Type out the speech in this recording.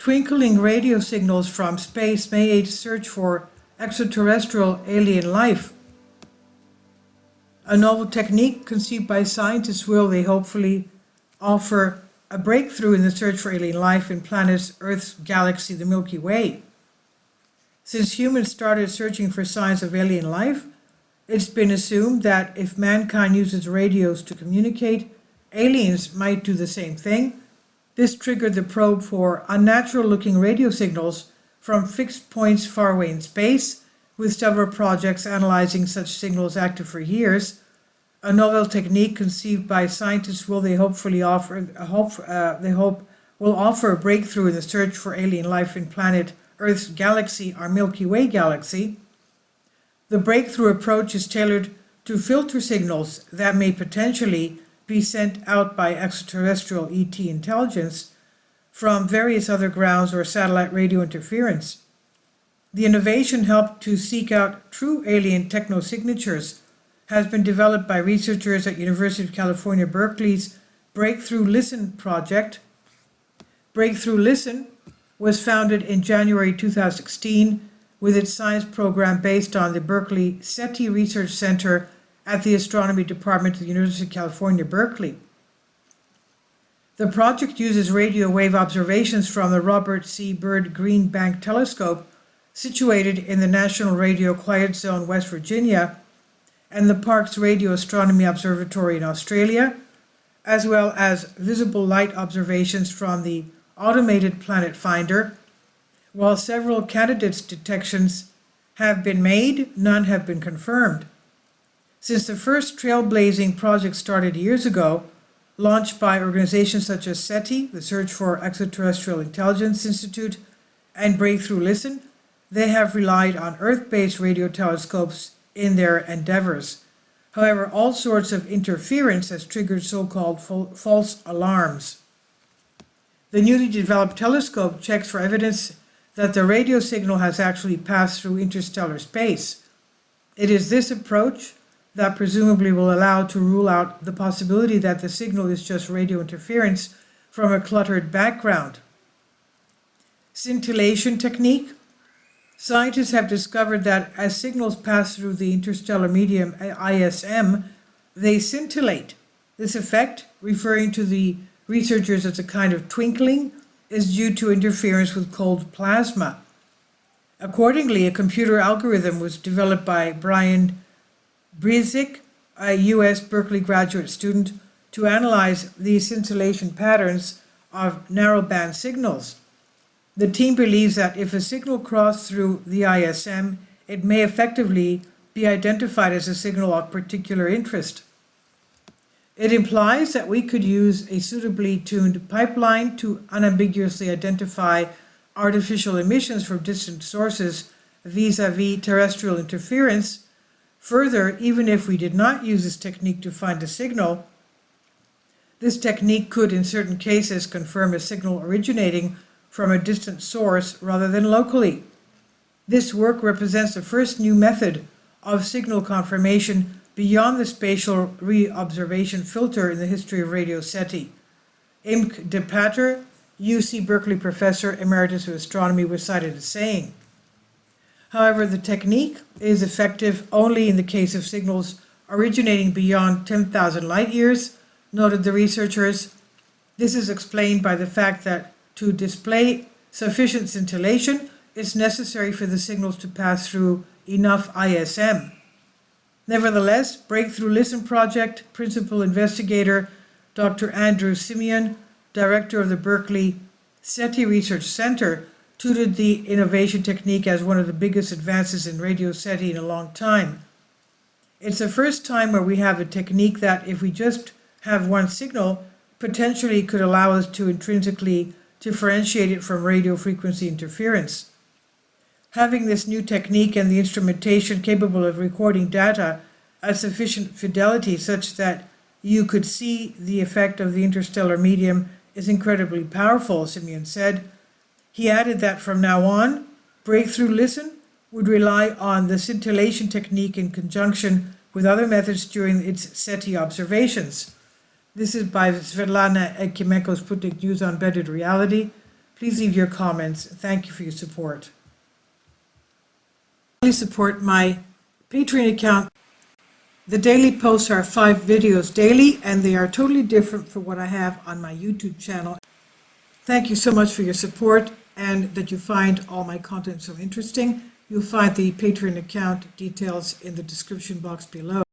Twinkling radio signals from space may aid search for extraterrestrial alien life. A novel technique conceived by scientists will, they hopefully, offer a breakthrough in the search for alien life in planet Earth's galaxy, the Milky Way. Since humans started searching for signs of alien life, it's been assumed that if mankind uses radios to communicate, aliens might do the same thing. This triggered the probe for unnatural-looking radio signals from fixed points far away in space, with several projects analyzing such signals active for years. A novel technique conceived by scientists will they hope will offer a breakthrough in the search for alien life in planet Earth's galaxy, our Milky Way galaxy. The breakthrough approach is tailored to filter signals that may potentially be sent out by extraterrestrial ET intelligence from various other grounds or satellite radio interference. The innovation helped to seek out true alien technosignatures has been developed by researchers at University of California, Berkeley's Breakthrough Listen project. Breakthrough Listen was founded in January 2016 with its science program based on the Berkeley SETI Research Center at the Astronomy Department of the University of California, Berkeley. The project uses radio wave observations from the Robert C. Byrd Green Bank Telescope, situated in the National Radio Quiet Zone, West Virginia, and the Parkes Radio Astronomy Observatory in Australia, as well as visible light observations from the Automated Planet Finder. While several candidates' detections have been made, none have been confirmed. Since the first trailblazing project started years ago, launched by organizations such as SETI, the Search for Extraterrestrial Intelligence Institute, and Breakthrough Listen, they have relied on Earth-based radio telescopes in their endeavors. However, all sorts of interference has triggered so-called false alarms. The newly developed telescope checks for evidence that the radio signal has actually passed through interstellar space. It is this approach that presumably will allow to rule out the possibility that the signal is just radio interference from a cluttered background. Scintillation technique. Scientists have discovered that as signals pass through the interstellar medium ISM, they scintillate. This effect, referring to the researchers as a kind of twinkling, is due to interference with cold plasma. Accordingly, a computer algorithm was developed by Brian Brzezik, a U.S. Berkeley graduate student, to analyze these scintillation patterns of narrowband signals. The team believes that if a signal crossed through the ISM, it may effectively be identified as a signal of particular interest. It implies that we could use a suitably tuned pipeline to unambiguously identify artificial emissions from distant sources vis-à-vis terrestrial interference. Further, even if we did not use this technique to find a signal, this technique could in certain cases confirm a signal originating from a distant source rather than locally. This work represents the first new method of signal confirmation beyond the spatial reobservation filter in the history of Radio SETI. Imke de Pater, UC Berkeley professor emeritus of astronomy, was cited as saying. However, the technique is effective only in the case of signals originating beyond 10,000 light years, noted the researchers. This is explained by the fact that to display sufficient scintillation, it's necessary for the signals to pass through enough ISM. Nevertheless, Breakthrough Listen project principal investigator Dr. Andrew Simeon, director of the Berkeley SETI Research Center, touted the innovation technique as one of the biggest advances in radio SETI in a long time. It's the first time where we have a technique that, if we just have one signal, potentially could allow us to intrinsically differentiate it from radio frequency interference. Having this new technique and the instrumentation capable of recording data at sufficient fidelity such that you could see the effect of the interstellar medium is incredibly powerful, Simeon said. He added that from now on, Breakthrough Listen would rely on the scintillation technique in conjunction with other methods during its SETI observations. This is by Svetlana Ekimenko's Sputnik News on Embedded Reality. Please leave your comments. Thank you for your support. Please support my Patreon account. The daily posts are 5 videos daily, and they are totally different from what I have on my YouTube channel. Thank you so much for your support and that you find all my content so interesting. You'll find the Patreon account details in the description box below.